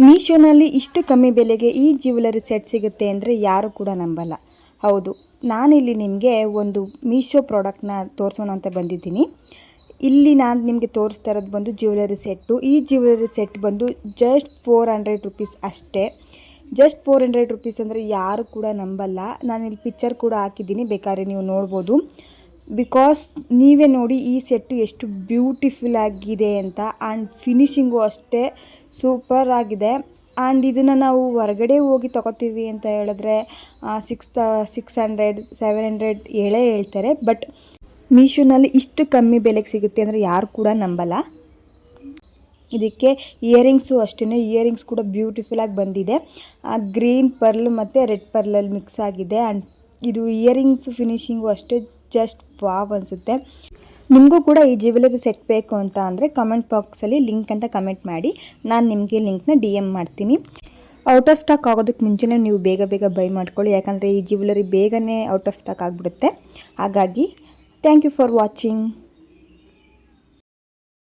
ಮೀಶೋನಲ್ಲಿ ಇಷ್ಟು ಕಮ್ಮಿ ಬೆಲೆಗೆ ಈ ಜ್ಯುವೆಲರಿ ಸೆಟ್ ಸಿಗುತ್ತೆ ಅಂದರೆ ಯಾರು ಕೂಡ ನಂಬಲ್ಲ. ಹೌದು, ನಾನಿಲ್ಲಿ ನಿಮಗೆ ಒಂದು ಮೀಶೋ ಪ್ರಾಡಕ್ಟ್ನ ತೋರಿಸೋಣ ಅಂತ ಬಂದಿದ್ದೀನಿ. ಇಲ್ಲಿ ನಾನು ನಿಮಗೆ ತೋರಿಸ್ತಾ ಇರೋದು ಬಂದು ಜ್ಯುವೆಲರಿ ಸೆಟ್ಟು. ಈ ಜ್ಯುವೆಲರಿ ಸೆಟ್ ಬಂದು ಜಸ್ಟ್ 400 ರುಪೀಸ್ ಅಷ್ಟೇ. ಜಸ್ಟ್ 400 ರುಪೀಸ್ ಅಂದರೆ ಯಾರು ಕೂಡ ನಂಬಲ್ಲ. ನಾನಿಲ್ಲಿ ಪಿಕ್ಚರ್ ಕೂಡ ಹಾಕಿದ್ದೀನಿ, ಬೇಕಾದ್ರೆ ನೀವು ನೋಡ್ಬೋದು. ಬಿಕಾಸ್ ನೀವೇ ನೋಡಿ ಈ ಸೆಟ್ಟು ಎಷ್ಟು ಬ್ಯೂಟಿಫುಲ್ ಆಗಿದೆ ಅಂತ. ಆ್ಯಂಡ್ ಫಿನಿಶಿಂಗು ಅಷ್ಟೇ ಸೂಪರ್ ಆಗಿದೆ. ಆ್ಯಂಡ್ ಇದನ್ನು ನಾವು ಹೊರಗಡೆ ಹೋಗಿ ತೊಗೋತೀವಿ ಅಂತ ಹೇಳಿದ್ರೆ 600 700 ಹೇಳ್ತಾರೆ. ಬಟ್ ಮೀಶೋನಲ್ಲಿ ಇಷ್ಟು ಕಮ್ಮಿ ಬೆಲೆಗೆ ಸಿಗುತ್ತೆ ಅಂದರೆ ಯಾರು ಕೂಡ ನಂಬಲ್ಲ. ಇದಕ್ಕೆ ಇಯರಿಂಗ್ಸು ಅಷ್ಟೇ, ಇಯರಿಂಗ್ಸ್ ಕೂಡ ಬ್ಯೂಟಿಫುಲ್ಲಾಗಿ ಬಂದಿದೆ. ಗ್ರೀನ್ ಪರ್ಲ್ ಮತ್ತು ರೆಡ್ ಪರ್ಲಲ್ಲಿ ಮಿಕ್ಸ್ ಆಗಿದೆ. ಆ್ಯಂಡ್ ಇದು ಇಯರಿಂಗ್ಸ್ ಫಿನಿಶಿಂಗು ಅಷ್ಟೇ ಜಸ್ಟ್ ವಾವ್ ಅನಿಸುತ್ತೆ. ನಿಮಗೂ ಕೂಡ ಈ ಜ್ಯುವೆಲರಿ ಸೆಟ್ ಬೇಕು ಅಂತ ಅಂದರೆ ಕಮೆಂಟ್ ಬಾಕ್ಸಲ್ಲಿ ಲಿಂಕ್ ಅಂತ ಕಮೆಂಟ್ ಮಾಡಿ, ನಾನು ನಿಮಗೆ ಲಿಂಕ್ನ DM ಮಾಡ್ತೀನಿ. ಔಟ್ ಆಫ್ ಸ್ಟಾಕ್ ಆಗೋದಕ್ಕೆ ಮುಂಚೆನೇ ನೀವು ಬೇಗ ಬೈ ಮಾಡ್ಕೊಳ್ಳಿ, ಯಾಕಂದರೆ ಈ ಜ್ಯುವೆಲರಿ ಬೇಗನೆ ಔಟ್ ಆಫ್ ಸ್ಟಾಕ್ ಆಗಿಬಿಡುತ್ತೆ. ಹಾಗಾಗಿ ಥ್ಯಾಂಕ್ ಯು ಫಾರ್ ವಾಚಿಂಗ್.